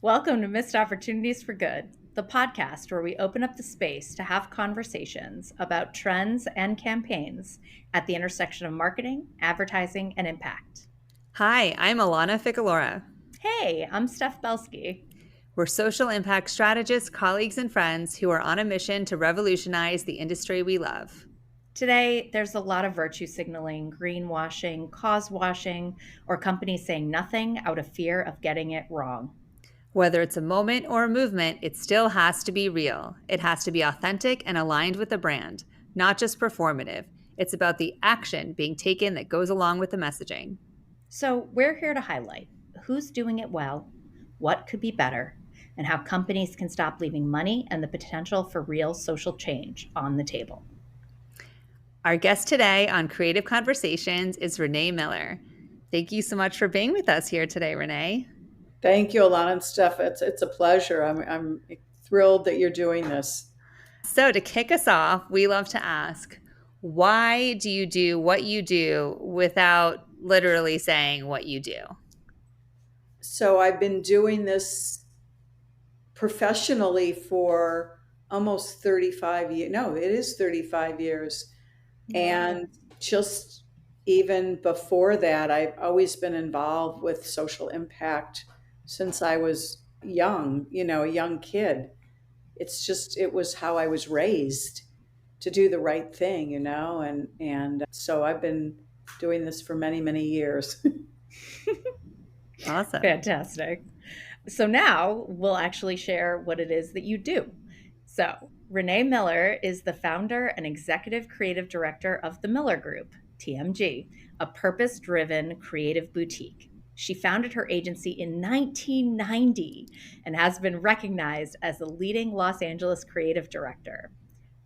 Welcome to Missed Opportunities for Good, the podcast where we open up the space to have conversations about trends and campaigns at the intersection of marketing, advertising, and impact. Hi, I'm Alana Ficalora. Hey, I'm Steph Belsky. We're social impact strategists, colleagues, and friends who are on a mission to revolutionize the industry we love. Today, there's a lot of virtue signaling, greenwashing, cause washing, or companies saying nothing out of fear of getting it wrong. Whether it's a moment or a movement, it still has to be real. It has to be authentic and aligned with the brand, not just performative. It's about the action being taken that goes along with the messaging. So, we're here to highlight who's doing it well, what could be better, and how companies can stop leaving money and the potential for real social change on the table. Our guest today on Creative Conversations is Renee Miller. Thank you so much for being with us here today, Renee. Thank you, Alana and Steph. It's a pleasure. I'm thrilled that you're doing this. So to kick us off, we love to ask, why do you do what you do without literally saying what you do? So I've been doing this professionally for almost 35 years. No, it is 35 years. And just even before that, I've always been involved with social impact since I was young, a young kid. It was how I was raised to do the right thing, and so I've been doing this for many, many years. Awesome. Fantastic. So now we'll actually share what it is that you do. So Renee Miller is the founder and executive creative director of the Miller Group, TMG, a purpose-driven creative boutique. She founded her agency in 1990 and has been recognized as the leading Los Angeles creative director.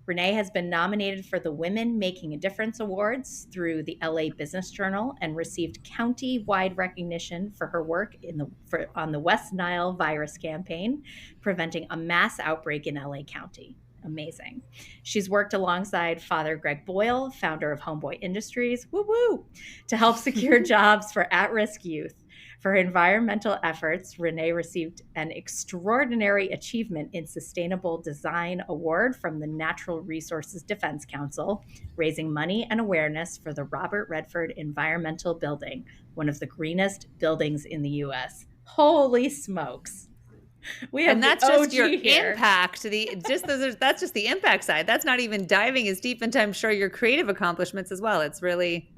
Renee has been nominated for the Women Making a Difference Awards through the LA Business Journal and received county-wide recognition for her work on the West Nile virus campaign, preventing a mass outbreak in LA County. Amazing. She's worked alongside Father Greg Boyle, founder of Homeboy Industries, woo-woo, to help secure jobs for at-risk youth. For her environmental efforts, Renee received an Extraordinary Achievement in Sustainable Design Award from the Natural Resources Defense Council, raising money and awareness for the Robert Redford Environmental Building, one of the greenest buildings in the U.S. Holy smokes. And that's just your impact. That's just the impact side. That's not even diving as deep into, I'm sure, your creative accomplishments as well. It's really,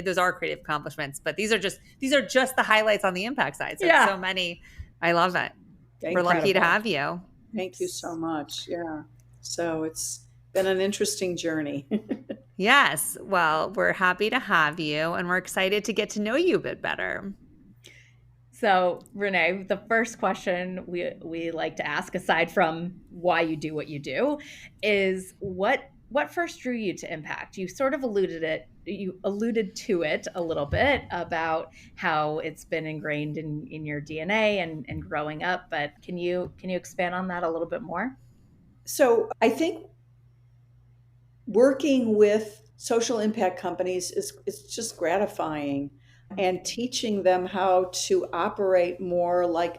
those are creative accomplishments, but these are just the highlights on the impact side. So so many. I love it. We're lucky to have you. Thank you so much. Yeah. So it's been an interesting journey. Yes. Well, we're happy to have you, and we're excited to get to know you a bit better. So, Renee, the first question we like to ask, aside from why you do what you do, is what first drew you to impact? You sort of alluded to it a little bit about how it's been ingrained in your DNA and growing up, but can you expand on that a little bit more? So I think working with social impact companies is just gratifying, and teaching them how to operate more like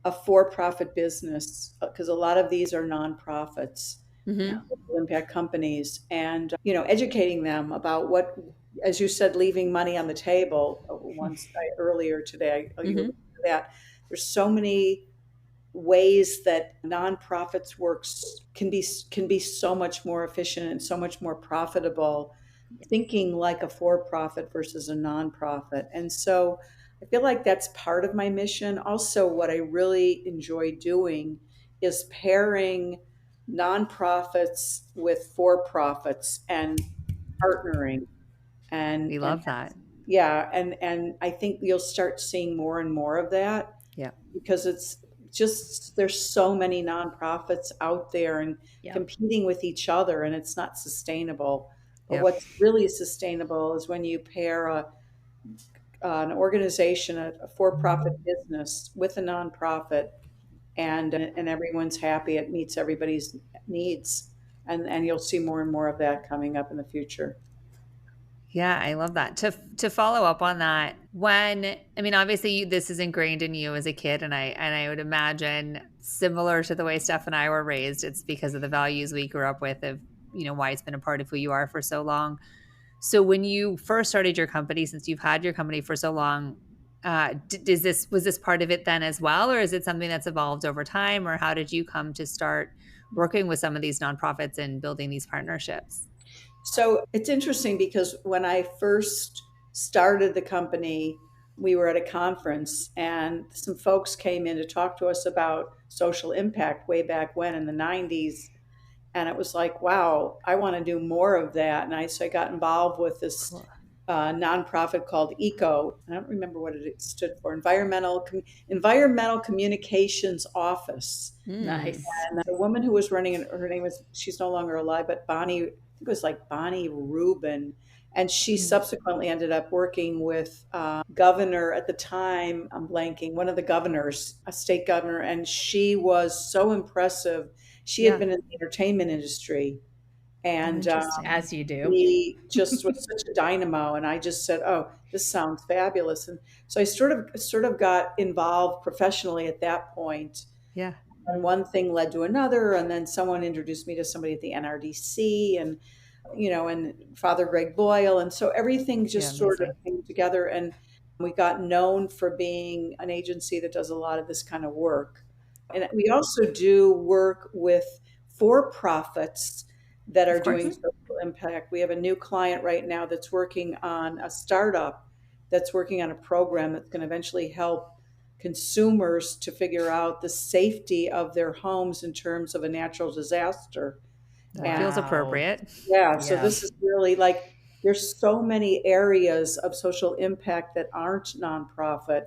a for-profit business, because a lot of these are nonprofits, impact companies, and educating them about what, as you said, leaving money on the table. Earlier today, that there's so many ways that nonprofits can be so much more efficient and so much more profitable, thinking like a for-profit versus a nonprofit. And so I feel like that's part of my mission. Also, what I really enjoy doing is pairing nonprofits with for-profits and partnering. And we love that. Yeah. And I think you'll start seeing more and more of that. Yeah. Because it's just, there's so many nonprofits out there and competing with each other, and it's not sustainable. But what's really sustainable is when you pair an organization, a for-profit business, with a nonprofit, and everyone's happy. It meets everybody's needs, And you'll see more and more of that coming up in the future. Yeah, I love that. To follow up on that, obviously this is ingrained in you as a kid, and I would imagine similar to the way Steph and I were raised, it's because of the values we grew up with of, why it's been a part of who you are for so long. So when you first started your company, since you've had your company for so long, was this part of it then as well, or is it something that's evolved over time, or how did you come to start working with some of these nonprofits and building these partnerships? So it's interesting because when I first started the company, we were at a conference and some folks came in to talk to us about social impact way back when in the 90s. And it was like, wow, I want to do more of that. So I got involved with this Cool. nonprofit called ECO. I don't remember what it stood for, Environmental Communications Office. Nice. And the woman who was running it, her name was, she's no longer alive, but Bonnie, I think it was like Bonnie Rubin. And she subsequently ended up working with governor at the time, I'm blanking, one of the governors, a state governor, and she was so impressive. She had been in the entertainment industry, and Interesting. As you do. he just was such a dynamo. And I just said, "Oh, this sounds fabulous." And so I sort of got involved professionally at that point. Yeah. And one thing led to another, and then someone introduced me to somebody at the NRDC, and Father Greg Boyle, and so everything just sort of came together, and we got known for being an agency that does a lot of this kind of work. And we also do work with for-profits that are doing social impact. We have a new client right now that's working on a startup that's working on a program that's going to eventually help consumers to figure out the safety of their homes in terms of a natural disaster. That feels appropriate. Yeah, so this is really like, there's so many areas of social impact that aren't nonprofit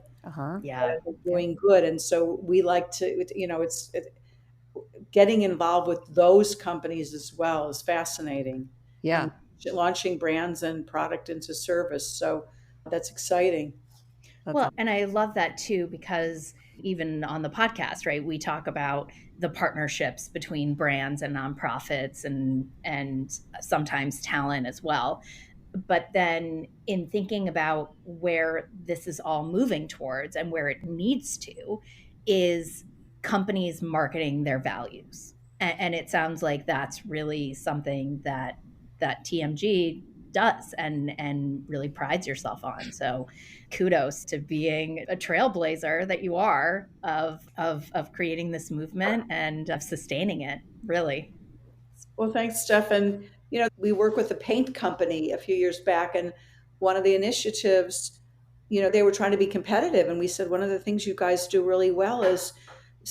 Yeah. that are doing good. And so we like to, it's getting involved with those companies as well is fascinating. Yeah. And launching brands and product into service. So that's exciting. Well, and I love that too, because even on the podcast, right, we talk about the partnerships between brands and nonprofits and sometimes talent as well. But then in thinking about where this is all moving towards and where it needs to is companies marketing their values. And it sounds like that's really something that TMG does and really prides yourself on. So kudos to being a trailblazer that you are of creating this movement and of sustaining it, really. Well, thanks, Steph. And, we work with a paint company a few years back, and one of the initiatives, they were trying to be competitive. And we said, one of the things you guys do really well is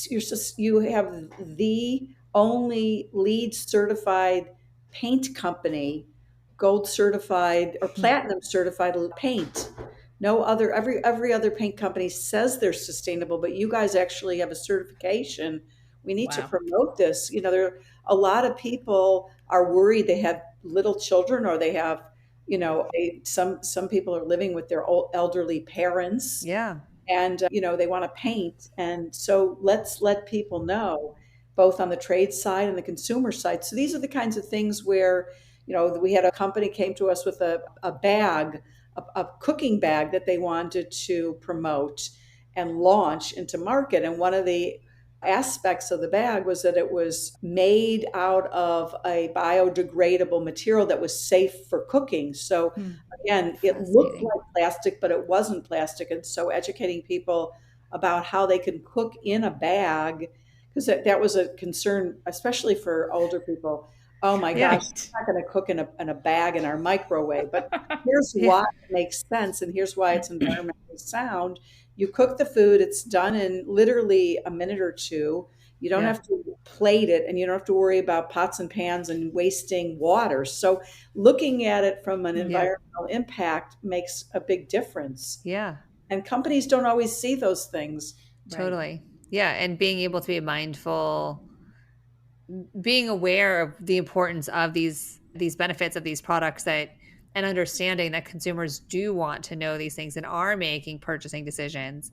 you have the only LEED certified paint company, gold certified or platinum certified paint. No other, every other paint company says they're sustainable, but you guys actually have a certification. We need to promote this. There a lot of people are worried they have little children, or they have, some people are living with their old elderly parents. Yeah. And, they want to paint. And so let's let people know, both on the trade side and the consumer side. So these are the kinds of things where, we had a company came to us with a bag, a cooking bag that they wanted to promote and launch into market. And one of the aspects of the bag was that it was made out of a biodegradable material that was safe for cooking. So again, it looked like plastic, but it wasn't plastic. And so educating people about how they can cook in a bag, because that was a concern, especially for older people. Oh my gosh, I'm not going to cook in a bag in our microwave. But here's why it makes sense, and here's why it's environmentally sound. You cook the food, it's done in literally a minute or two. You don't have to plate it, and you don't have to worry about pots and pans and wasting water. So looking at it from an environmental impact makes a big difference. Yeah. And companies don't always see those things. Totally. Right? Yeah. And being able to be mindful, being aware of the importance of these benefits of these products, and understanding that consumers do want to know these things and are making purchasing decisions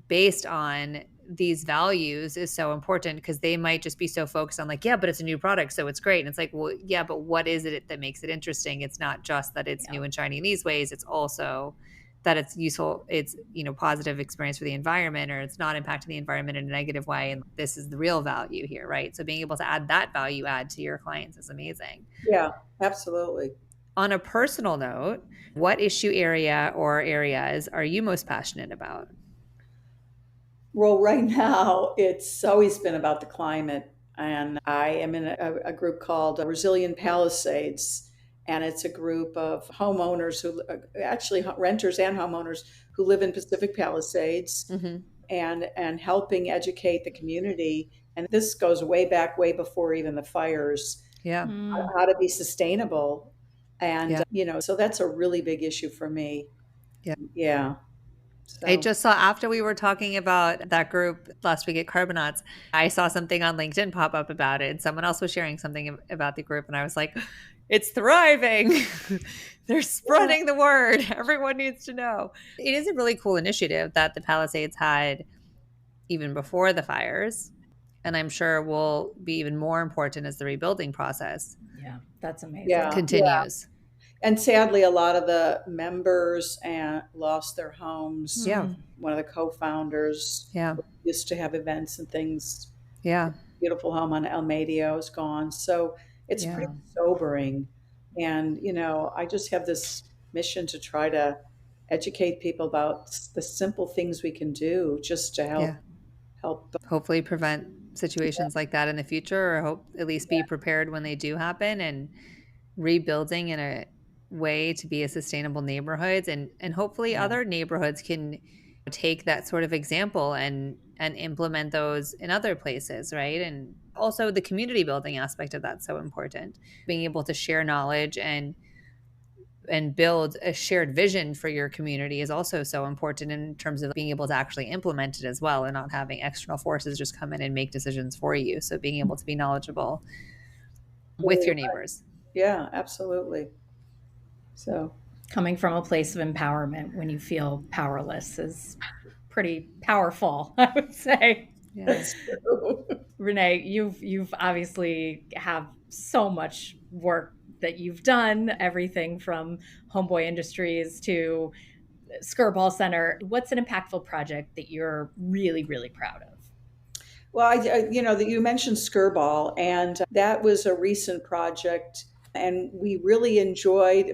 based on these values is so important, because they might just be so focused on like, yeah, but it's a new product, so it's great. And it's like, well, yeah, but what is it that makes it interesting? It's not just that it's new and shiny in these ways. It's also that it's useful. It's, positive experience for the environment, or it's not impacting the environment in a negative way. And this is the real value here, right? So being able to add that value add to your clients is amazing. Yeah, absolutely. On a personal note, what issue area or areas are you most passionate about? Well, right now, it's always been about the climate. And I am in a group called Resilient Palisades. And it's a group of homeowners who actually renters and homeowners who live in Pacific Palisades, and helping educate the community. And this goes way back, way before even the fires. Yeah. How to be sustainable. And, so that's a really big issue for me. Yeah. Yeah. So. I just saw, after we were talking about that group last week at Carbonauts, I saw something on LinkedIn pop up about it, and someone else was sharing something about the group, and I was like, it's thriving. They're spreading the word. Everyone needs to know. It is a really cool initiative that the Palisades had even before the fires, and I'm sure will be even more important as the rebuilding process. Yeah, that's amazing. Continues. Yeah. And sadly, a lot of the members lost their homes. Yeah. One of the co-founders used to have events and things. Yeah. Beautiful home on El Medio is gone. So it's pretty sobering. And, I just have this mission to try to educate people about the simple things we can do just to help hopefully prevent situations like that in the future, or at least be prepared when they do happen, and rebuilding in a way to be a sustainable neighborhoods, and hopefully other neighborhoods can take that sort of example and implement those in other places, right? And also the community building aspect of that's so important. Being able to share knowledge and build a shared vision for your community is also so important in terms of being able to actually implement it as well, and not having external forces just come in and make decisions for you. So being able to be knowledgeable with your neighbors. Yeah, absolutely. So coming from a place of empowerment when you feel powerless is pretty powerful, I would say. Yes. Renee, you've obviously have so much work that you've done, everything from Homeboy Industries to Skirball Center. What's an impactful project that you're really, really proud of? Well, that you mentioned Skirball, and that was a recent project, and we really enjoyed.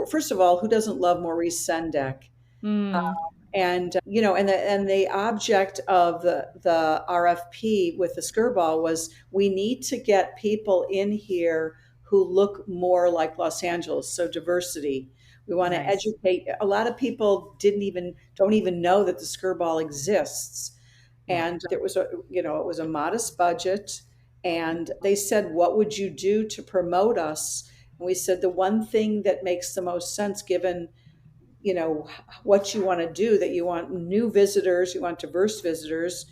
First of all, who doesn't love Maurice Sendak? And the object of the RFP with the Skirball was, we need to get people in here who look more like Los Angeles, so diversity. We want to educate. A lot of people don't even know that the Skirball exists. And it was a modest budget, and they said, what would you do to promote us? And we said, the one thing that makes the most sense, given what you want to do, that you want new visitors, you want diverse visitors,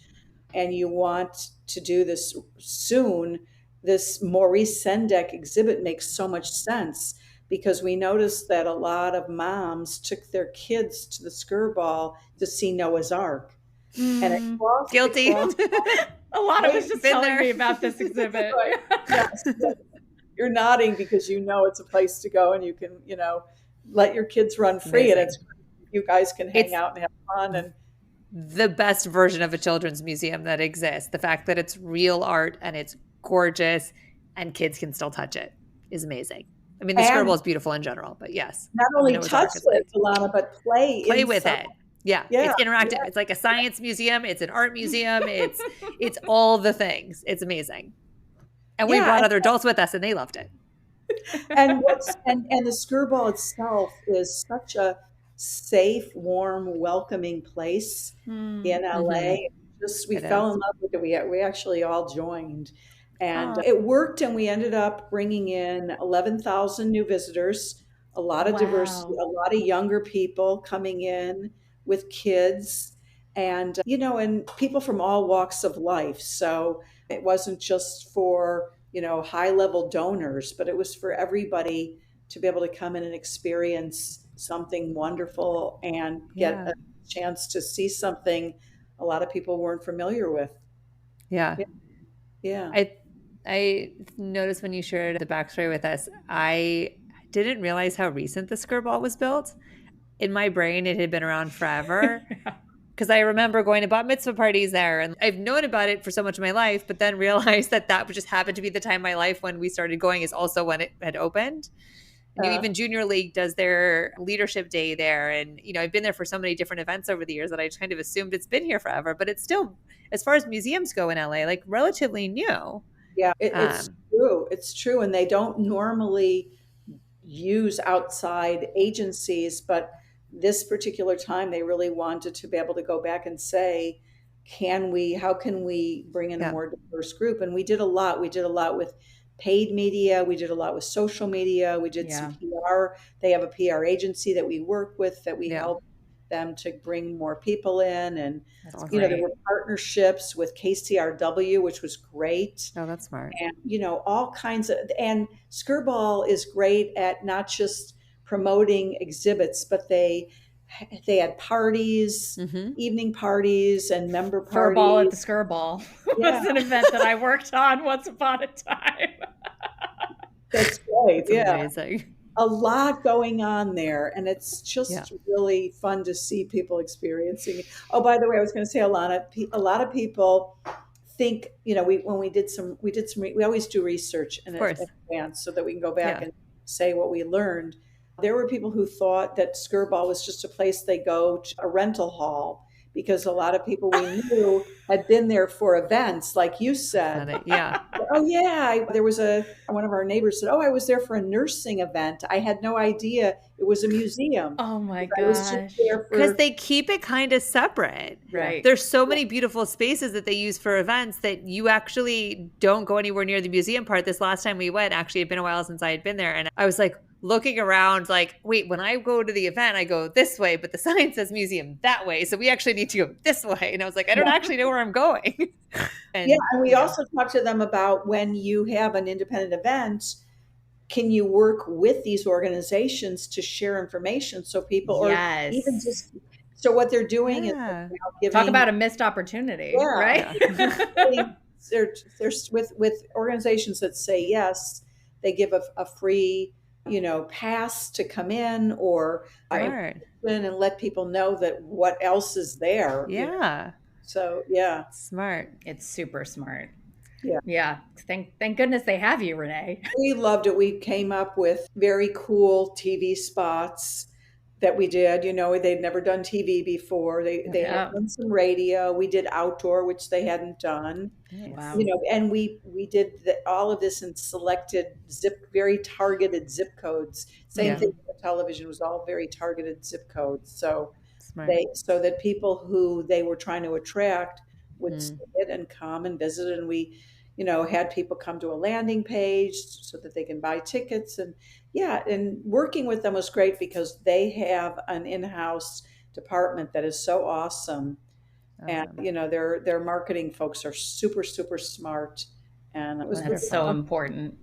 and you want to do this soon. This Maurice Sendak exhibit makes so much sense, because we noticed that a lot of moms took their kids to the Skirball to see Noah's Ark. And guilty. A lot of us just telling me about this exhibit. Right. Yes. You're nodding because it's a place to go, and you can let your kids run free. Amazing. And you guys can hang out and have fun. And the best version of a children's museum that exists. The fact that it's real art and it's gorgeous and kids can still touch it is amazing. I mean, the Skirball is beautiful in general, but yes. Not only touch it, Alana, but play with it. Yeah, it's interactive. Yeah. It's like a science museum. It's an art museum. It's all the things. It's amazing. And we brought other adults with us, and they loved it. And the Skirball itself is such a safe, warm, welcoming place in LA. We fell in love with it. We actually all joined, and it worked. And we ended up bringing in 11,000 new visitors, a lot of diversity, a lot of younger people coming in with kids, and and people from all walks of life. So it wasn't just for high level donors, but it was for everybody to be able to come in and experience something wonderful and get a chance to see something a lot of people weren't familiar with. Yeah. Yeah. Yeah. I noticed when you shared the backstory with us, I didn't realize how recent the skirball was built. In my brain, it had been around forever. Because I remember going to bat mitzvah parties there, and I've known about it for so much of my life, but then realized that that just happened to be the time in my life when we started going is also when it had opened. And even Junior League does their leadership day there. And, I've been there for so many different events over the years that I kind of assumed it's been here forever, but it's still, as far as museums go in LA, like relatively new. Yeah, it's true. It's true. And they don't normally use outside agencies, but this particular time they really wanted to be able to go back and say, how can we bring in a more diverse group? And we did a lot. We did a lot with paid media. We did a lot with social media. We did some PR. They have a PR agency that we work with that we help them to bring more people in. And, there were partnerships with KCRW, which was great. Oh, that's smart. And, all kinds of, and Skirball is great at not just promoting exhibits, but they had parties, evening parties and member parties. Furball at the Skirball was an event that I worked on once upon a time. That's great. That's amazing. A lot going on there, and it's just really fun to see people experiencing it. Oh, by the way, I was going to say a lot of people think, we always do research in advance so that we can go back and say what we learned. There were people who thought that Skirball was just a place they go to, a rental hall, because a lot of people we knew had been there for events, like you said. Yeah. Oh yeah, there was one of our neighbors said, "Oh, I was there for a nursing event. I had no idea it was a museum." Oh my gosh. Because they keep it kind of separate. Right. There's so many beautiful spaces that they use for events that you actually don't go anywhere near the museum part. This last time we went, actually, it'd been a while since I had been there, and I was like looking around like, wait, when I go to the event, I go this way, but the sign says museum that way. So we actually need to go this way. And I was like, I don't actually know where I'm going. And we also talked to them about, when you have an independent event, can you work with these organizations to share information so people, or even just, so what they're doing is giving, talk about a missed opportunity, right? There's with organizations that say yes, they give a free pass to come in, or and let people know that what else is there. So smart. It's super smart. Yeah. Thank goodness they have you, Renee. We loved it. We came up with very cool TV spots that we did. They'd never done TV before. They had done some radio. We did outdoor, which they hadn't done. Wow. And we did all of this in selected very targeted zip codes. Same thing with television, was all very targeted zip codes. So so that people who they were trying to attract would see it and come and visit. And we, had people come to a landing page so that they can buy tickets. And and working with them was great, because they have an in-house department that is so awesome. And their marketing folks are super, super smart. And it was so important.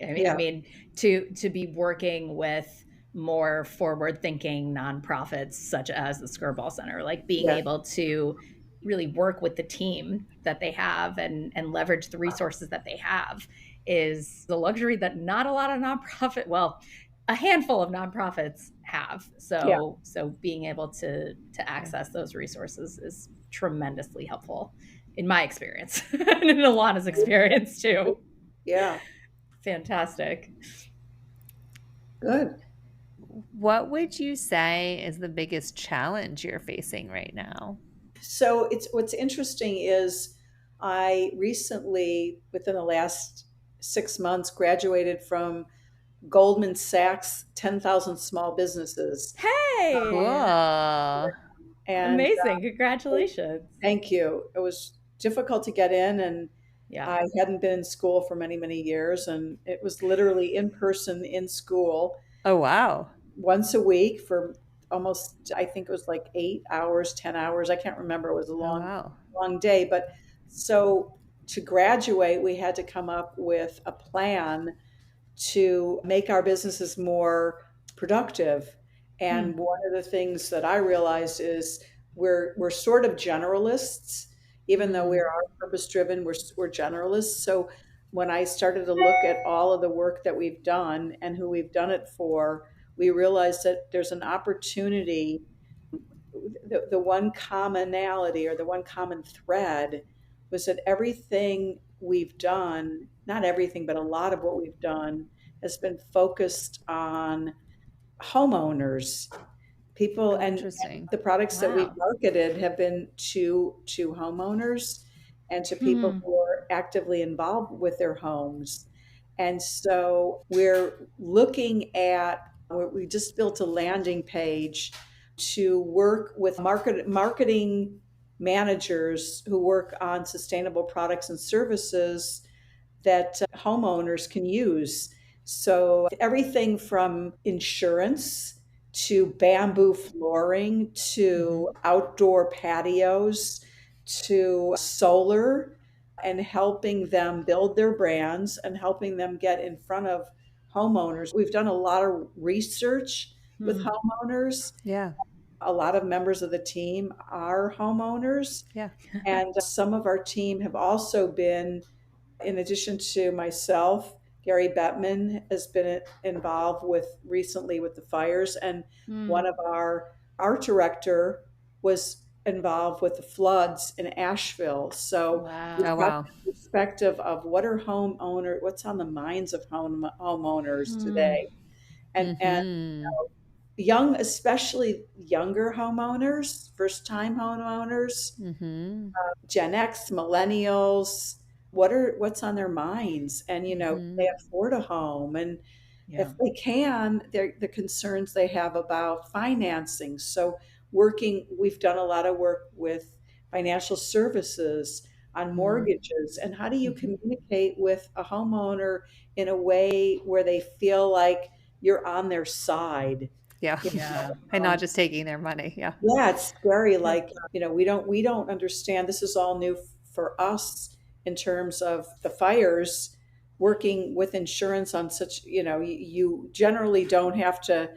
I mean, to be working with more forward-thinking nonprofits such as the Skirball Center, like being able to really work with the team that they have and leverage the resources that they have, is the luxury that not a lot of a handful of nonprofits have. So being able to access those resources is tremendously helpful in my experience and in Alana's experience too. Yeah. Fantastic. Good. What would you say is the biggest challenge you're facing right now? So what's interesting is I recently, within the last 6 months, graduated from Goldman Sachs 10,000 Small Businesses. Hey! Cool. And, amazing. Congratulations. Thank you. It was difficult to get in, and I hadn't been in school for many, many years, and it was literally in person in school. Oh, wow. Once a week for almost, I think it was like 8 hours, 10 hours. I can't remember. It was a long day. But so to graduate, we had to come up with a plan to make our businesses more productive. And one of the things that I realized is we're sort of generalists, even though we Mm. are purpose driven, we're generalists. So when I started to look at all of the work that we've done and who we've done it for, we realized that there's an opportunity. The one commonality or the one common thread was that everything we've done, not everything, but a lot of what we've done has been focused on homeowners, people, Oh, and interesting. the products that we've Wow. marketed have been to homeowners and to people Hmm. who are actively involved with their homes. And so we're looking at, we just built a landing page to work with marketing managers who work on sustainable products and services that homeowners can use. So everything from insurance to bamboo flooring Hmm. to outdoor patios to solar, and helping them build their brands and helping them get in front of homeowners. We've done a lot of research with Hmm. homeowners. Yeah. A lot of members of the team are homeowners, Yeah. and some of our team have also been, in addition to myself, Gary Bettman has been involved with recently with the fires, and one Hmm. of our art director was involved with the floods in Asheville. So Wow. Oh, we've got wow. the perspective of what's on the minds of homeowners Hmm. today, and Hmm. young, especially younger homeowners, first time homeowners, Hmm. Gen X, millennials, what's on their minds? And Hmm. they afford a home, and Yeah. if they can, the concerns they have about financing. So we've done a lot of work with financial services on Hmm. mortgages, and how do you Hmm. communicate with a homeowner in a way where they feel like you're on their side? Yeah. You Yeah. And not know, just taking their money. Yeah. yeah, it's scary. Yeah. Like, we don't understand. This is all new for us in terms of the fires, working with insurance on such, you generally don't have to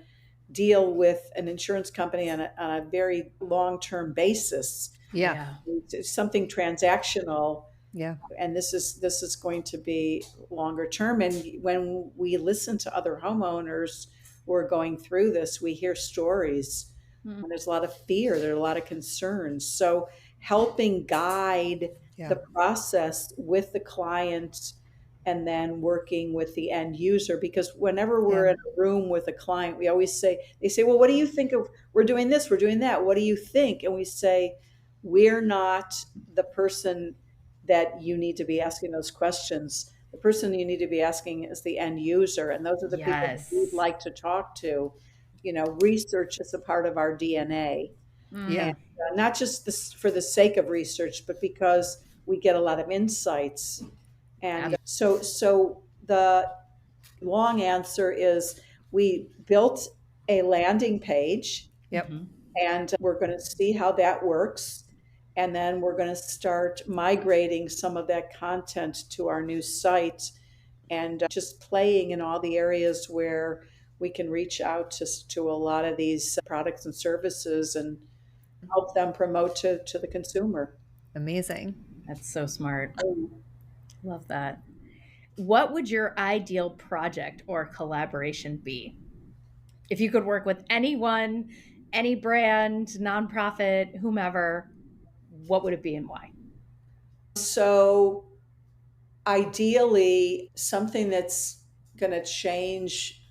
deal with an insurance company on a very long-term basis. Yeah. Yeah. It's something transactional, Yeah. and this is going to be longer term. And when we listen to other homeowners who are going through this, we hear stories, Hmm. and there's a lot of fear, there are a lot of concerns. So helping guide Yeah. the process with the client, and then working with the end user, because whenever we're Yeah. in a room with a client, we always say, they say, well, what do you think of, we're doing this, we're doing that, what do you think? And we say, we're not the person that you need to be asking those questions. The person you need to be asking is the end user, and those are the people that we'd Yes. like to talk to. Research is a part of our DNA, Hmm. and Yeah. not just this for the sake of research, but because we get a lot of insights. And so the long answer is, we built a landing page, Yep. Hmm. and we're going to see how that works. And then we're going to start migrating some of that content to our new site, and just playing in all the areas where we can reach out to a lot of these products and services and help them promote to the consumer. Amazing. That's so smart. Love that. What would your ideal project or collaboration be? If you could work with anyone, any brand, nonprofit, whomever, what would it be and why? So ideally, something that's going to change,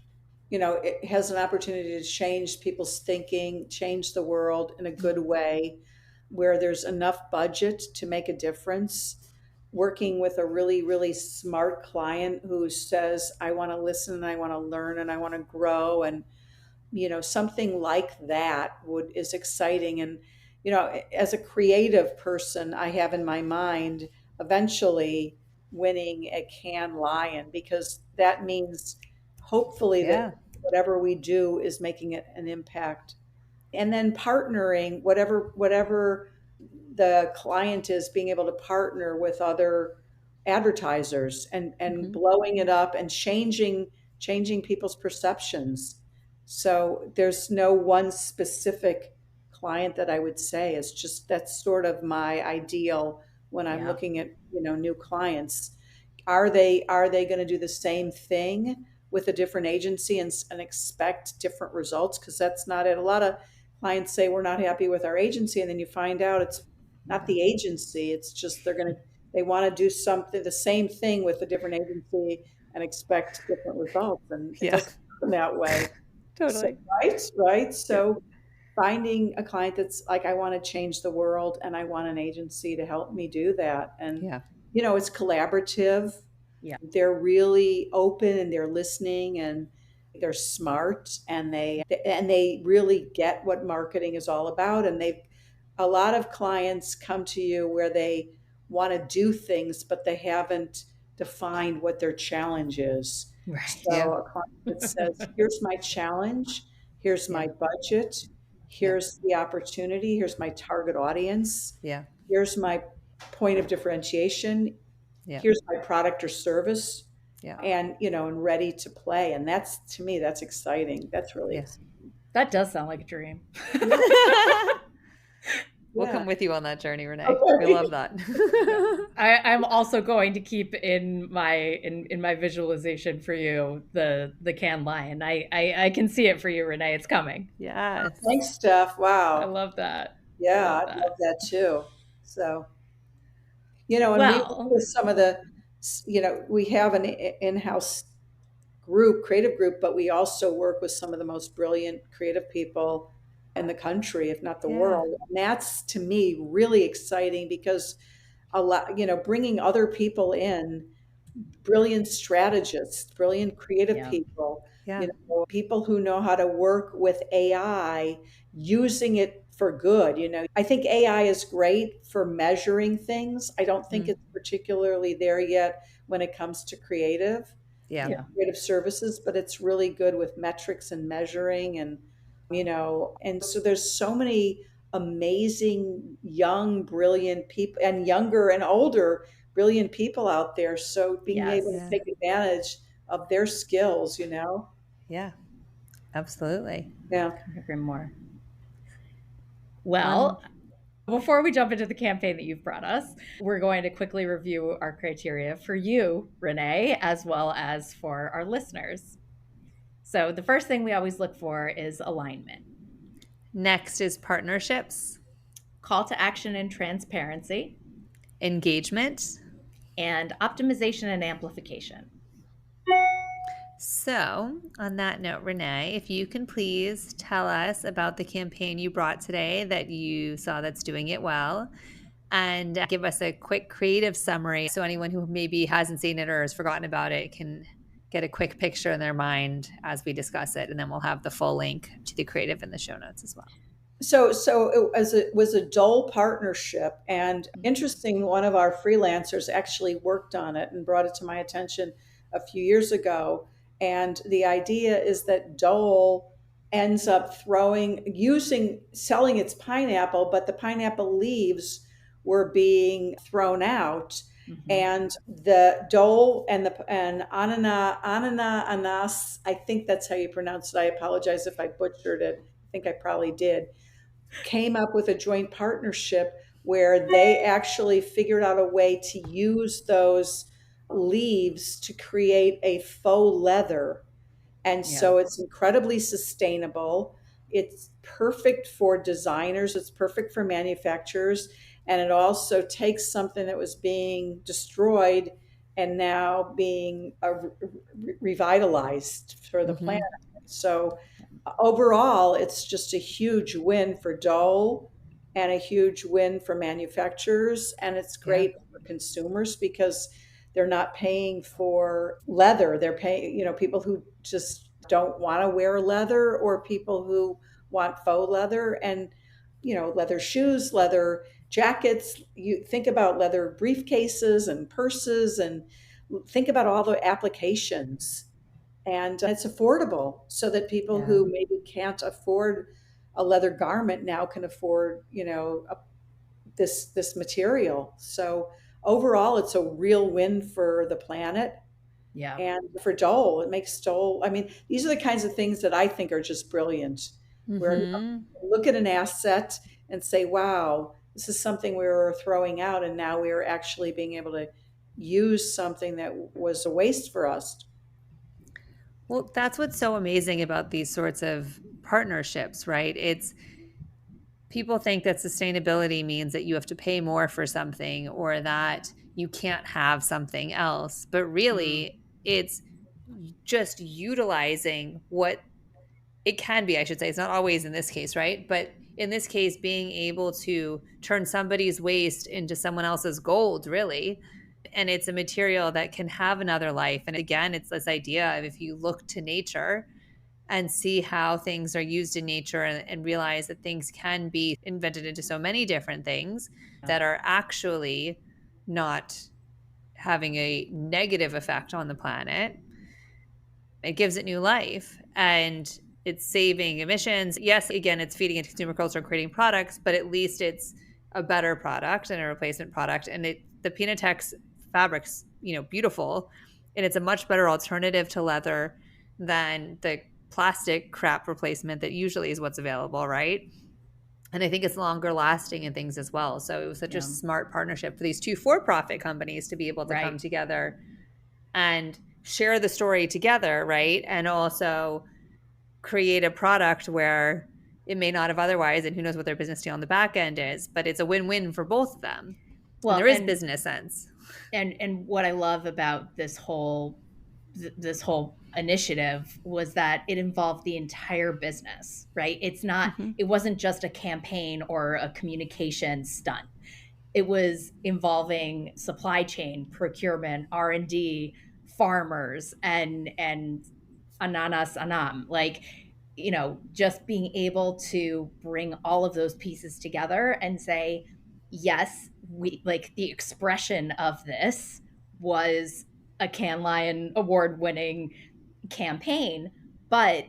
it has an opportunity to change people's thinking, change the world in a good way, where there's enough budget to make a difference. Working with a really, really smart client who says, I want to listen and I want to learn and I want to grow, and something like that would is exciting. And as a creative person, I have in my mind eventually winning a Cannes Lion, because that means hopefully that Yeah. whatever we do is making it an impact. And then partnering, whatever the client is, being able to partner with other advertisers, and Hmm. blowing it up and changing people's perceptions. So there's no one specific client that I would say is just, that's sort of my ideal when I'm Yeah. looking at, new clients. Are they going to do the same thing with a different agency and expect different results? Because that's not it. A lot of clients say we're not happy with our agency, and then you find out it's not the agency. It's just they want to do something, the same thing with a different agency and expect different results, and it Yeah. doesn't happen that way. So, Totally. right. Yep. So finding a client that's like, I want to change the world and I want an agency to help me do that. And, Yeah. it's collaborative. Yeah. They're really open and they're listening and they're smart and they really get what marketing is all about. And a lot of clients come to you where they want to do things, but they haven't defined what their challenge is. Right. So a client that says, here's my challenge, here's Yeah. my budget, here's the opportunity, here's my target audience, Yeah. here's my point of differentiation, Yeah. here's my product or service, Yeah. and ready to play. And that's, to me, that's exciting. That's really Yeah. exciting. That does sound like a dream. We'll Yeah. come with you on that journey, Renee. Okay. We love that. I'm also going to keep in my visualization for you the can lion. I can see it for you, Renee. It's coming. Yes. Thanks, Steph. I Wow. love that. I Yeah, love I that. love that too. So, and we work Well, with some of the, we have an in-house group, creative group, but we also work with some of the most brilliant creative people in the country, if not the Yeah. world. And that's, to me, really exciting because bringing other people in, brilliant strategists, brilliant creative yeah. people, Yeah. people who know how to work with AI, using it for good. I think AI is great for measuring things. I don't think Mm. it's particularly there yet when it comes to Yeah. Yeah. creative services, but it's really good with metrics and measuring and so there's so many amazing young brilliant people and younger and older brilliant people out there, so being Yes. able to Yeah. take advantage of their skills. Yeah. Absolutely. Yeah. Couldn't agree more. One. Well, before we jump into the campaign that you've brought us, we're going to quickly review our criteria for you, Renee, as well as for our listeners. So the first thing we always look for is alignment. Next is partnerships, Call to action and transparency, engagement. and optimization and amplification. So, on that note, Renee, if you can please tell us about the campaign you brought today that you saw that's doing it well, and give us a quick creative summary so anyone who maybe hasn't seen it or has forgotten about it can get a quick picture in their mind as we discuss it. And then we'll have the full link to the creative in the show notes as well. So it was a Dole partnership, and interesting, one of our freelancers actually worked on it and brought it to my attention a few years ago. And the idea is that Dole ends up selling its pineapple, but the pineapple leaves were being thrown out. Mhm. And the Dole and Ananas, I think that's how you pronounce it. I apologize if I butchered it. I think I probably did. Came up with a joint partnership where they actually figured out a way to use those leaves to create a faux leather. And Yeah. so it's incredibly sustainable. It's perfect for designers, it's perfect for manufacturers, and it also takes something that was being destroyed and now being revitalized for the Mhm. planet. So overall, it's just a huge win for Dole and a huge win for manufacturers. And it's great for consumers because they're not paying for leather. They're paying, people who just don't want to wear leather or people who want faux leather and, leather shoes, leather jackets. You think about leather briefcases and purses and think about all the applications, and it's affordable so that people Yeah. who maybe can't afford a leather garment now can afford this material. So overall it's a real win for the planet Yeah. and for Dole. It makes Dole, I mean, these are the kinds of things that I think are just brilliant. where you Mm-hmm. look at an asset and say, wow, this is something we were throwing out, and now we are actually being able to use something that was a waste for us. Well, that's what's so amazing about these sorts of partnerships, right? It's people think that sustainability means that you have to pay more for something or that you can't have something else. But Mm. really, it's just utilizing what it can be, I should say. It's not always in this case, right? But in this case, being able to turn somebody's waste into someone else's gold, really. And it's a material that can have another life. And again, it's this idea of if you look to nature and see how things are used in nature and realize that things can be invented into so many different things Yeah. that are actually not having a negative effect on the planet, it gives it new life and it's saving emissions. Yes, again, it's feeding into consumer culture and creating products, but at least it's a better product and a replacement product. And the Pinatex fabric's, beautiful. And it's a much better alternative to leather than the plastic crap replacement that usually is what's available, right? And I think it's longer lasting and things as well. So it was such a Yeah. smart partnership for these two for-profit companies to be able to come Right. together and share the story together, right? And also create a product where it may not have otherwise, and who knows what their business deal on the back end is, but it's a win-win for both of them. And Well, there is and business sense. and what I love about this whole initiative was that it involved the entire business, right? Mm-hmm. It wasn't just a campaign or a communication stunt. It was involving supply chain, procurement, R&D, farmers, and ananas anam, like, just being able to bring all of those pieces together and say, yes, we like the expression of this was a Cannes Lion award winning campaign, but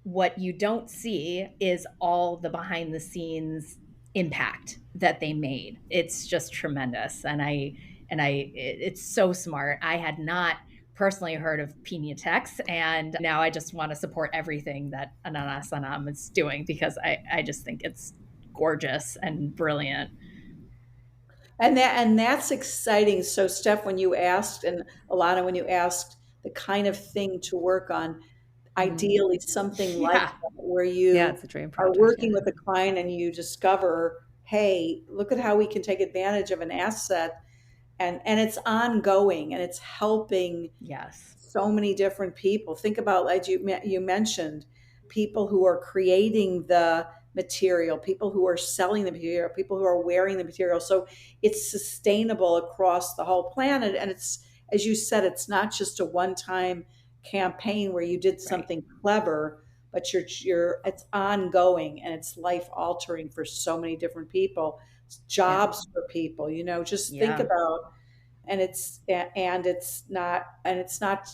what you don't see is all the behind the scenes impact that they made. It's just tremendous. It's so smart. I had not personally heard of Pinatex, and now I just want to support everything that Ananas Anam is doing because I just think it's gorgeous and brilliant. And that's exciting. So, Steph, when you asked, and Alana, when you asked the kind of thing to work on, Mm. ideally something like Yeah. that, where Yeah, you it's a dream are project. working Yeah. with a client and you discover, hey, look at how we can take advantage of an asset, and it's ongoing and it's helping Yes. so many different people. Think about, as you mentioned, people who are creating the material, people who are selling the material, people who are wearing the material. So it's sustainable across the whole planet. And it's, as you said, it's not just a one-time campaign where you did Right. something clever, but it's ongoing and it's life altering for so many different people. It's Yeah. jobs for people, just think Yeah. about, and it's not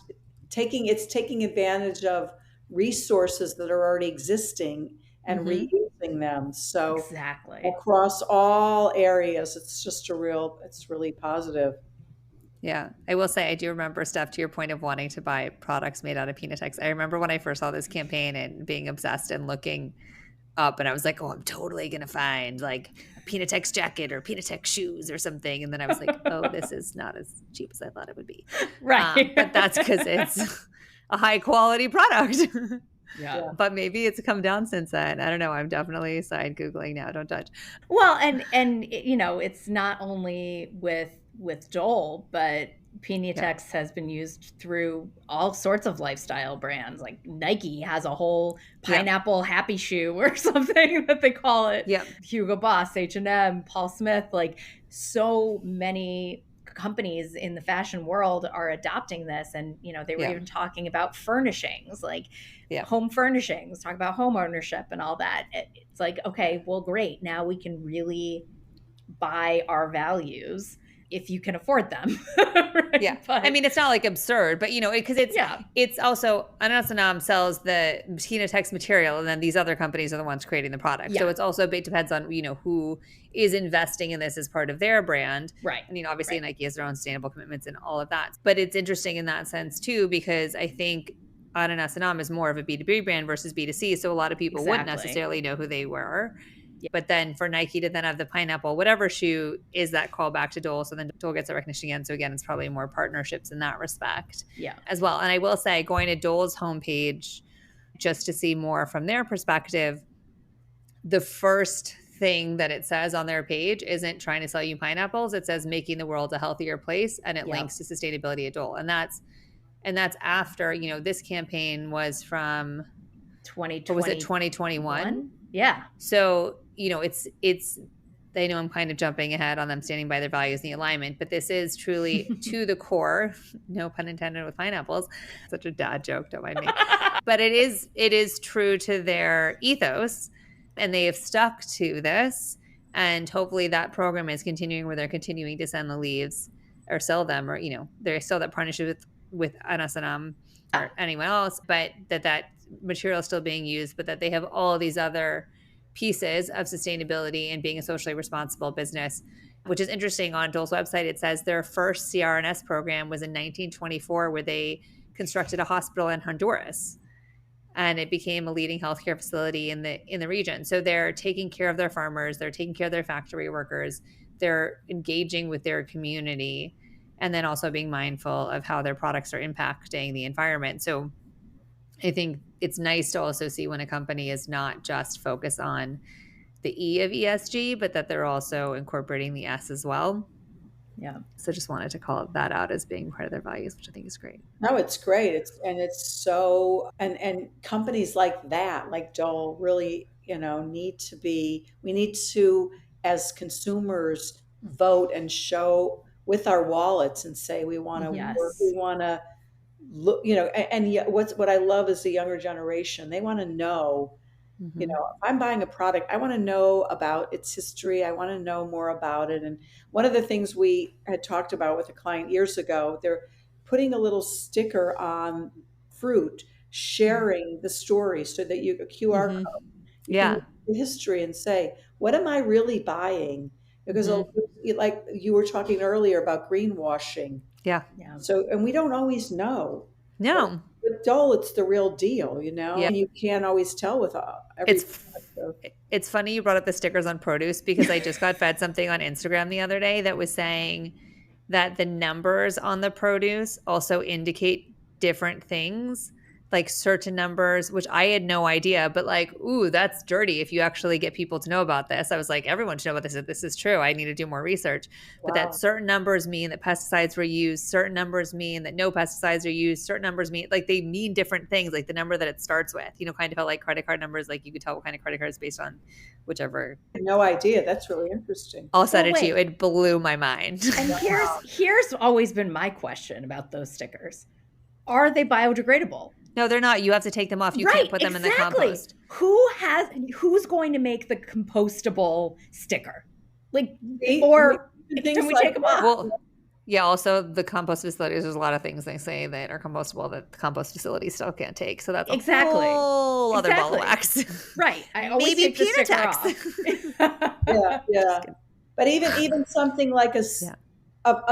taking advantage of resources that are already existing and Mm-hmm. reusing them. So Exactly. across all areas, it's really positive. Yeah, I will say I do remember, Steph, to your point of wanting to buy products made out of Pinatex. I remember when I first saw this campaign and being obsessed and looking up, and I was like, "Oh, I'm totally gonna find like a Pinatex jacket or Pinatex shoes or something." And then I was like, "Oh, this is not as cheap as I thought it would be." Right. But that's because it's a high quality product. Yeah. Yeah. But maybe it's come down since then. I don't know. I'm definitely side googling now. Don't touch. Well, and it's not only with Dole, but Yeah. Pinatex has been used through all sorts of lifestyle brands. Like Nike has a whole Yeah. pineapple happy shoe or something that they call it. Yeah. Hugo Boss, H&M, Paul Smith, like so many companies in the fashion world are adopting this, and they were Yeah. even talking about furnishings, like Yeah. home furnishings, talk about home ownership and all that. It's like, okay, well, great, now we can really buy our values if you can afford them. Yeah. Right? I But mean, it's not like absurd, but because yeah. it's also Anasanam sells the Pinatex material, and then these other companies are the ones creating the product. So Yeah. it's also it depends on who is investing in this as part of their brand. Right. And obviously Right. Nike has their own sustainable commitments and all of that. But it's interesting in that sense too, because I think Ananas is more of a B2B brand versus B2C. So a lot of people wouldn't Exactly. necessarily know who they were. Yeah. But then for Nike to then have the pineapple, whatever shoe is that call back to Dole. So then Dole gets that recognition again. So again, it's probably more partnerships in that respect as well. And I will say, going to Dole's homepage just to see more from their perspective, the first thing that it says on their page isn't trying to sell you pineapples. It says making the world a healthier place, and it links to sustainability at Dole. And that's after, you know, this campaign was from 2020. Was it 2021? Yeah. So, you know, it's they know I'm kind of jumping ahead on them standing by their values and the alignment, but this is truly to the core, no pun intended with pineapples. Such a dad joke, don't mind me. But it is true to their ethos, and they have stuck to this. And hopefully that program is continuing, where they're continuing to send the leaves or sell them, or, you know, they're still that partnership with Anasanam or anyone else, but that material is still being used, but that they have all these other pieces of sustainability and being a socially responsible business, which is interesting. On Dole's website, it says their first CRNS program was in 1924, where they constructed a hospital in Honduras, and it became a leading healthcare facility in the region. So they're taking care of their farmers, they're taking care of their factory workers, they're engaging with their community, and then also being mindful of how their products are impacting the environment. So I think it's nice to also see when a company is not just focused on the E of ESG, but that they're also incorporating the S as well. Yeah. So just wanted to call that out as being part of their values, which I think is great. No, it's great. It's so, and companies like that, like Dole, really, you know, we need to, as consumers, vote and show with our wallets and say we want to work, we want to look, you know, and yet what I love is the younger generation. They want to know, you know, if I'm buying a product, I want to know about its history. I want to know more about it. And one of the things we had talked about with a client years ago, they're putting a little sticker on fruit, sharing the story, so that you, a QR code, you can look at the history and say, what am I really buying? Because like you were talking earlier about greenwashing. Yeah. So, and we don't always know. No. With Dole, it's the real deal, you know, and you can't always tell with every. It's funny you brought up the stickers on produce, because I just got fed something on Instagram the other day that was saying that the numbers on the produce also indicate different things, like certain numbers, which I had no idea, but like, ooh, that's dirty if you actually get people to know about this. I was like, everyone should know about this. If this is true, I need to do more research. But that certain numbers mean that pesticides were used, certain numbers mean that no pesticides are used, certain numbers mean, like, they mean different things, like the number that it starts with, you know, kind of how like credit card numbers, like you could tell what kind of credit card is based on whichever. No idea. That's really interesting. I'll send it to you. It blew my mind. And here's always been my question about those stickers. Are they biodegradable? No, they're not. You have to take them off. You can't put them in the compost. Who's going to make the compostable sticker? Like, or can we take them off? Well, yeah. Also, the compost facilities, there's a lot of things they say that are compostable that the compost facilities still can't take. So that's a whole other ball of wax. Right. I always maybe take the sticker off. Yeah. But even something like a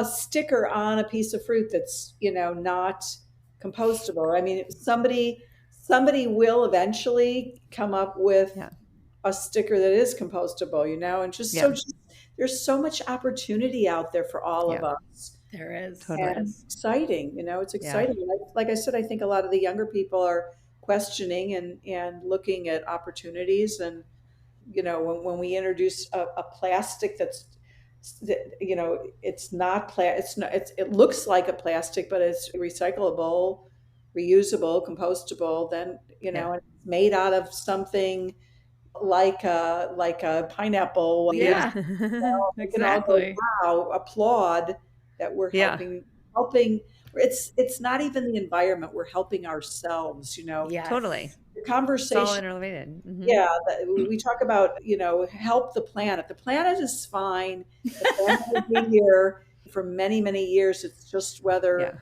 sticker on a piece of fruit that's, you know, not compostable. I mean, somebody will eventually come up with a sticker that is compostable, you know, and just there's so much opportunity out there for all of us. There is. Totally. And it's exciting, you know, it's exciting. Like I said, I think a lot of the younger people are questioning and looking at opportunities. And, you know, when we introduce a plastic that's, you know, it's not it looks like a plastic, but it's recyclable, reusable, compostable, then, you know, and it's made out of something like a pineapple. Yeah. You know, Exactly. Wow, applaud that we're helping. It's not even the environment, we're helping ourselves, you know. Yes. Totally. The conversation. It's all interrelated. Yeah, we talk about, you know, help the planet. The planet is fine. The planet will be here for many, many years. It's just whether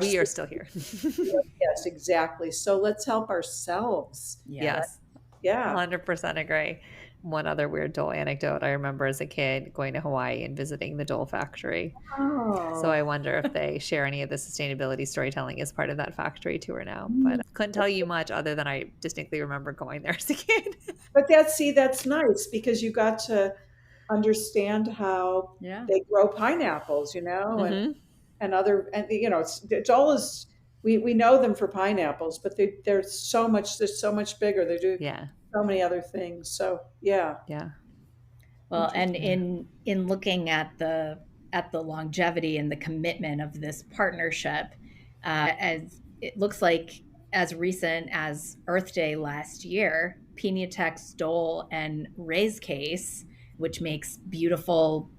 we are still here. Yes, exactly. So let's help ourselves. Yes. Yeah. 100% agree. One other weird Dole anecdote. I remember as a kid going to Hawaii and visiting the Dole factory. So I Oh. wonder if they share any of the sustainability storytelling as part of that factory tour now. But I couldn't tell you much other than I distinctly remember going there as a kid. But that's nice because you got to understand how Yeah. they grow pineapples, Mm-hmm. and other, and it's all is, we know them for pineapples, but they're so much bigger. They do Yeah. so many other things. So yeah, Yeah. Well, and interesting. in looking at the longevity and the commitment of this partnership, as it looks like as recent as Earth Day last year, Pinatex, Dole, and Ray's Case, which makes beautiful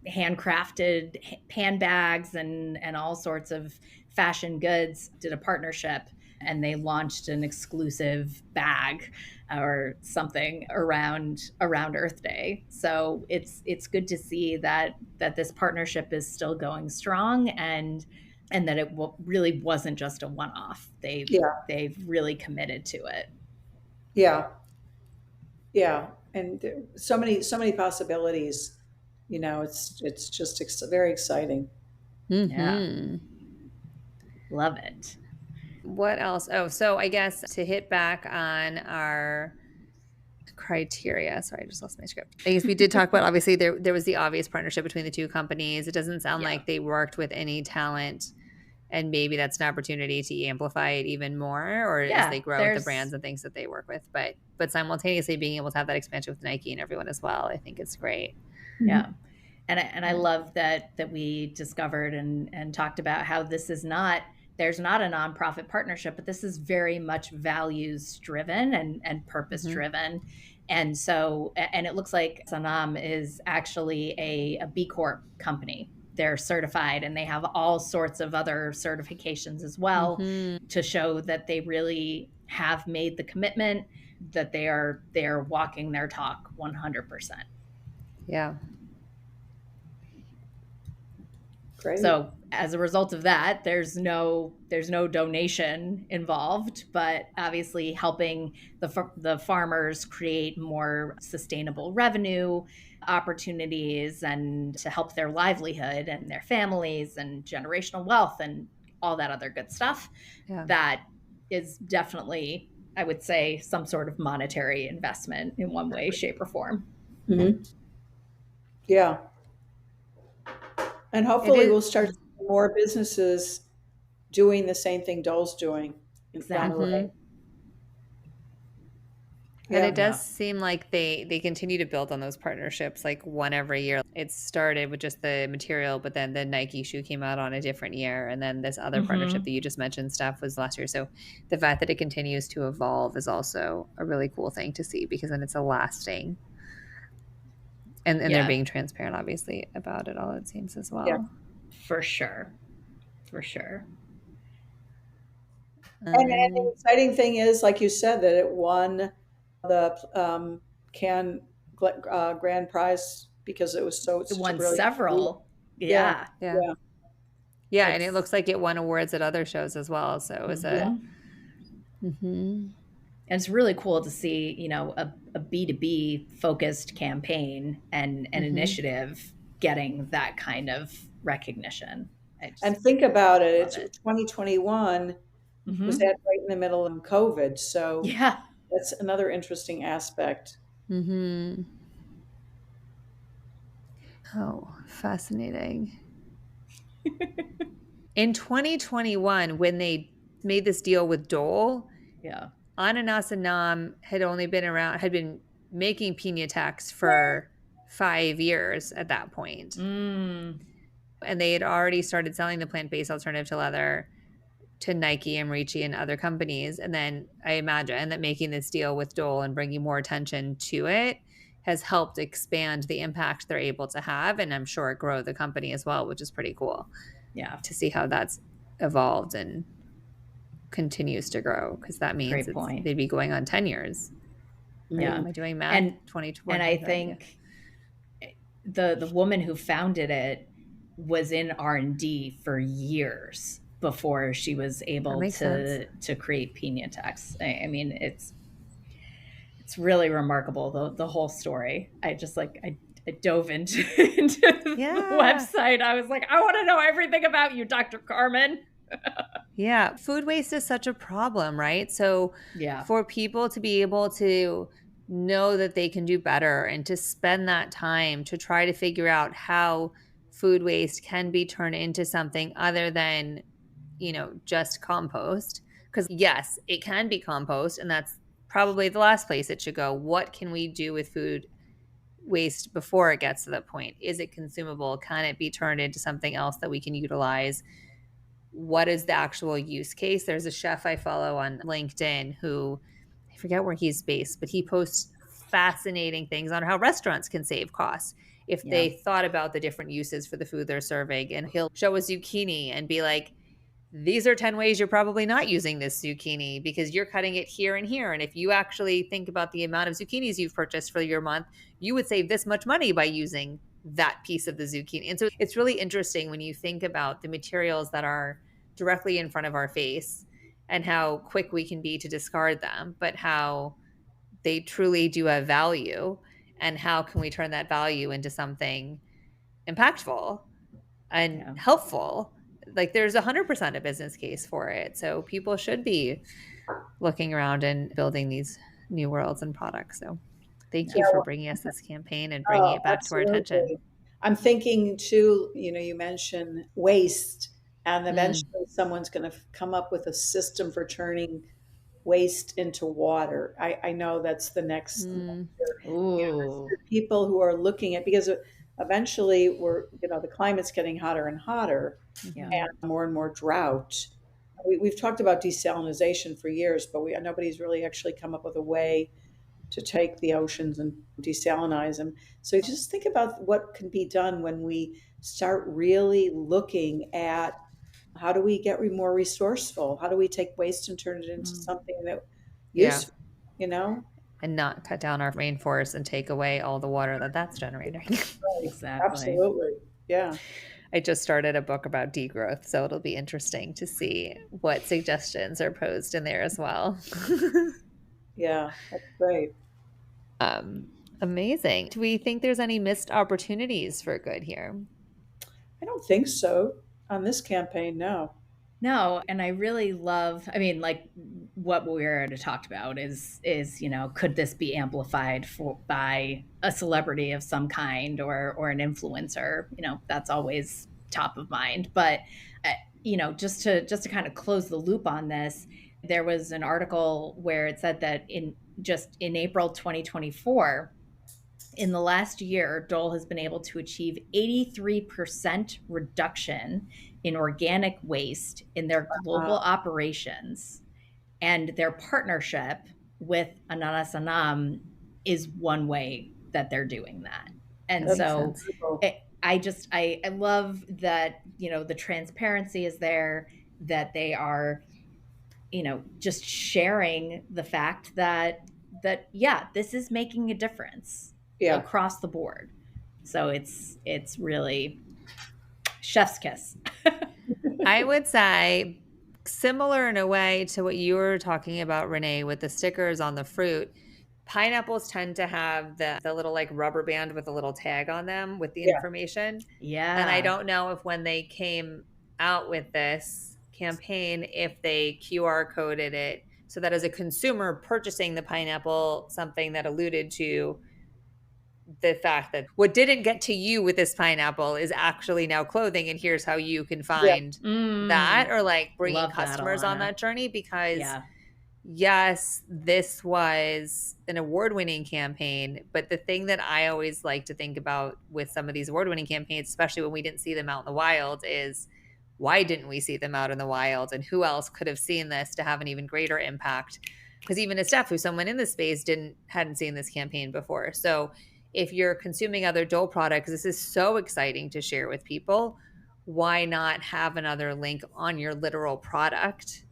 handcrafted handbags and all sorts of fashion goods, did a partnership, and they launched an exclusive bag or something around Earth Day. So it's good to see that this partnership is still going strong, and that it really wasn't just a one-off. Yeah, They've really committed to it. yeah, yeah, and so many possibilities. It's just very exciting. Yeah, Mm-hmm. love it. What else? Oh, so I guess to hit back on our criteria. Sorry, I just lost my script. I guess we did talk about, obviously there was the obvious partnership between the two companies. It doesn't sound Yeah. like they worked with any talent, and maybe that's an opportunity to amplify it even more, or as Yeah, they grow with the brands and things that they work with. But simultaneously being able to have that expansion with Nike and everyone as well, I think is great. yeah. Mhm. And I love that we discovered and talked about how this is not, there's not a nonprofit partnership, but this is very much values driven and purpose Mm-hmm. driven. And so, and it looks like Sanam is actually a B Corp company. They're certified and they have all sorts of other certifications as well Mm-hmm. to show that they really have made the commitment, that they're walking their talk 100%. Yeah. Great. So as a result of that, there's no donation involved, but obviously helping the farmers create more sustainable revenue opportunities and to help their livelihood and their families and generational wealth and all that other good stuff. Yeah. That is definitely, I would say, some sort of monetary investment in one way, shape, or form. Hmm. Yeah, and It hopefully is. we'll start seeing more businesses doing the same thing Dole's doing down the Exactly. Mm-hmm. road. And Yeah. it does Yeah. seem like they continue to build on those partnerships, like one every year. It started with just the material, but then the Nike shoe came out on a different year, and then this other partnership Mm-hmm. that you just mentioned, Steph, was last year. So the fact that it continues to evolve is also a really cool thing to see, because then it's a lasting, and they're Yeah, being transparent, obviously, about it all. It seems as Yeah. well. for sure. For sure. And the Um, exciting thing is, like you said, that it won the can grand prize because it was It such a won brilliant idea. several. Yeah. Yeah. yeah, Yeah. yeah, and it It's looks like it won awards at other shows as well. So it was a. Yeah. mm-hmm. Mm-hmm. And it's really cool to see, a B2B focused campaign and an Mm-hmm. initiative getting that kind of recognition. I And just think about it. love It's it. 2021 was Mm-hmm. that right in the middle of COVID. So Yeah. that's another interesting aspect. Mm-hmm. Oh, fascinating. In 2021, when they made this deal with Dole, Yeah. Ananas and Nam had been making Pinatex for 5 years at that point. Mm. And they had already started selling the plant-based alternative to leather to Nike and Ricci and other companies. And then I imagine that making this deal with Dole and bringing more attention to it has helped expand the impact they're able to have. And I'm sure grow the company as well, which is pretty cool Yeah. to see how that's evolved and continues to grow, because that means Great point. they'd be going on 10 years, right? Yeah. Am I doing math? And 2021, and I 25, yeah. think the woman who founded it was in R&D for years before she was That able makes sense. to create Pinatex. I mean, It's really remarkable, the whole story. I dove into the Yeah. website. I was like, I want to know everything about you, Dr. Carmen. Yeah. Food waste is such a problem, right? So Yeah. for people to be able to know that they can do better and to spend that time to try to figure out how food waste can be turned into something other than, just compost. Because yes, it can be compost, and that's probably the last place it should go. What can we do with food waste before it gets to that point? Is it consumable? Can it be turned into something else that we can utilize? What is the actual use case? There's a chef I follow on LinkedIn who, I forget where he's based, but he posts fascinating things on how restaurants can save costs if Yeah. they thought about the different uses for the food they're serving. And he'll show a zucchini and be like, these are 10 ways you're probably not using this zucchini because you're cutting it here and here. And if you actually think about the amount of zucchinis you've purchased for your month, you would save this much money by using that piece of the zucchini. And so it's really interesting when you think about the materials that are directly in front of our face and how quick we can be to discard them, but how they truly do have value, and how can we turn that value into something impactful and Yeah. helpful. Like there's 100% a business case for it. So people should be looking around and building these new worlds and products. So thank Yeah, you for well, bringing us this campaign and bringing oh, it back to our attention. absolutely. I'm thinking too, you mentioned waste, and Mm, eventually someone's going to come up with a system for turning waste into water. I know that's the next mm, major. Ooh. There are people who are looking at, because eventually the climate's getting hotter and hotter Yeah. mhm. and more drought. We've talked about desalination for years, but nobody's really actually come up with a way to take the oceans and desalinize them. So just think about what can be done when we start really looking at how do we get more resourceful? How do we take waste and turn it into Mm. something that Yeah. useful, you know? And not cut down our rainforest and take away all the water that's generating. Right. Exactly. Absolutely. Yeah. I just started a book about degrowth, so it'll be interesting to see what suggestions are posed in there as well. Yeah. That's great. um, Amazing. Do we think there's any missed opportunities for good here? I don't think so on this campaign. No. No, and I really love, I mean, like what we already talked about is, could this be amplified by a celebrity of some kind or an influencer? That's always top of mind. But just to kind of close the loop on this, there was an article where it said that in April 2024, in the last year, Dole has been able to achieve 83% reduction in organic waste in their global Wow. operations. And their partnership with Ananas Anam is one way that they're doing that. And That makes That's so sense. beautiful. I love that, the transparency is there, that they are, just sharing the fact that yeah, this is making a difference Yeah. across the board. So it's really chef's kiss. I would say similar in a way to what you were talking about, Renee, with the stickers on the fruit. Pineapples tend to have the little like rubber band with a little tag on them with the Yeah. information. And I Yeah. don't know if when they came out with this campaign, if they QR coded it so that as a consumer purchasing the pineapple, something that alluded to the fact that what didn't get to you with this pineapple is actually now clothing, and here's how you can Yeah. find that, Mm, or like bringing love that, customers on Alana. that journey. Because Yeah. yes, this was an award-winning campaign, but the thing that I always like to think about with some of these award-winning campaigns, especially when we didn't see them out in the wild, is why didn't we see them out in the wild, and who else could have seen this to have an even greater impact? Because even as Steph, who's someone in this space, hadn't seen this campaign before. So if you're consuming other Dole products, this is so exciting to share with people. Why not have another link on your literal product?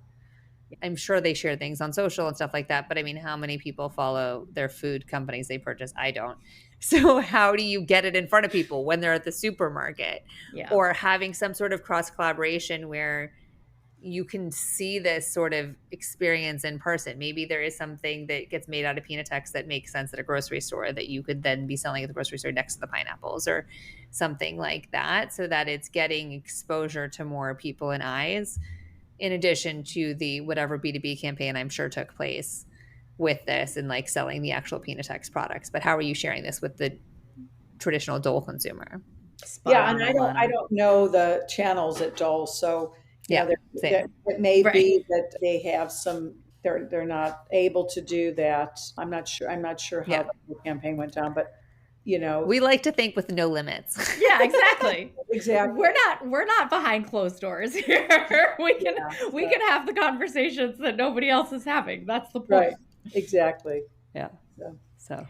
I'm sure they share things on social and stuff like that, but I mean, how many people follow their food companies they purchase? I don't. So how do you get it in front of people when they're at the supermarket, Yeah. or having some sort of cross collaboration where you can see this sort of experience in person. Maybe there is something that gets made out of Pinatex that makes sense at a grocery store that you could then be selling at the grocery store next to the pineapples or something like that, so that it's getting exposure to more people and eyes, in addition to the whatever B2B campaign I'm sure took place with this and like selling the actual Pinatex products. But how are you sharing this with the traditional Dole consumer? Yeah, and I don't know the channels at Dole, so yeah, it may be that they have some. They're not able to do that. I'm not sure how the campaign went down, but we like to think with no limits. Yeah, exactly. Exactly. We're not behind closed doors here. We can have the conversations that nobody else is having. That's the point. Right. Exactly. Yeah. So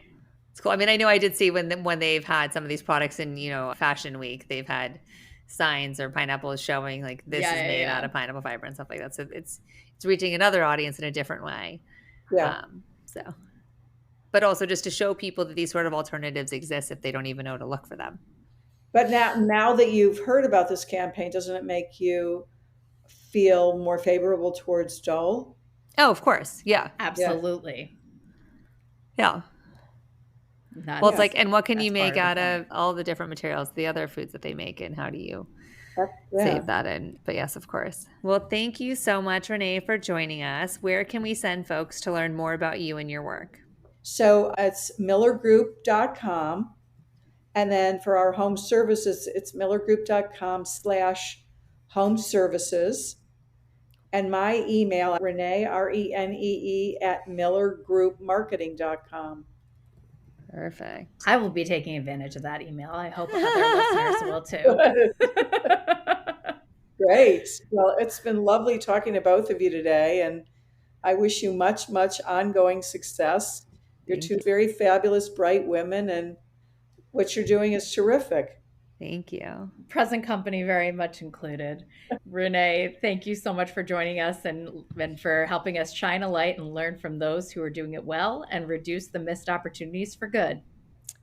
it's cool. I mean, I know I did see when they've had some of these products in, Fashion Week, they've had signs or pineapples showing like this is made out of pineapple fiber and stuff like that. So it's reaching another audience in a different way. Yeah. But also just to show people that these sort of alternatives exist if they don't even know to look for them. But now that you've heard about this campaign, doesn't it make you feel more favorable towards Dole? Oh, of course. Yeah. Absolutely. Yeah. Well, it's like, and what can you make out of all the different materials, the other foods that they make, and how do you save that in? But yes, of course. Well, thank you so much, Renee, for joining us. Where can we send folks to learn more about you and your work? So it's millergroup.com. And then for our home services, it's millergroup.com/home services. And my email, Renee, RENEE @millergroupmarketing.com. Perfect. I will be taking advantage of that email. I hope other listeners will too. Great. Well, it's been lovely talking to both of you today, and I wish you much, much ongoing success. You're two very fabulous, bright women, and what you're doing is terrific. Thank you. Present company very much included. Renee, thank you so much for joining us and for helping us shine a light and learn from those who are doing it well and reduce the missed opportunities for good.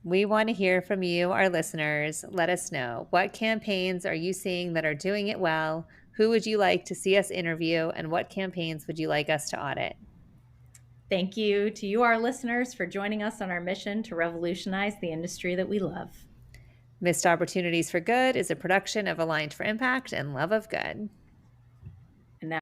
We want to hear from you, our listeners. Let us know. What campaigns are you seeing that are doing it well? Who would you like to see us interview? And what campaigns would you like us to audit? Thank you to you, our listeners, for joining us on our mission to revolutionize the industry that we love. Missed Opportunities for Good is a production of Aligned for Impact and Love of Good. And now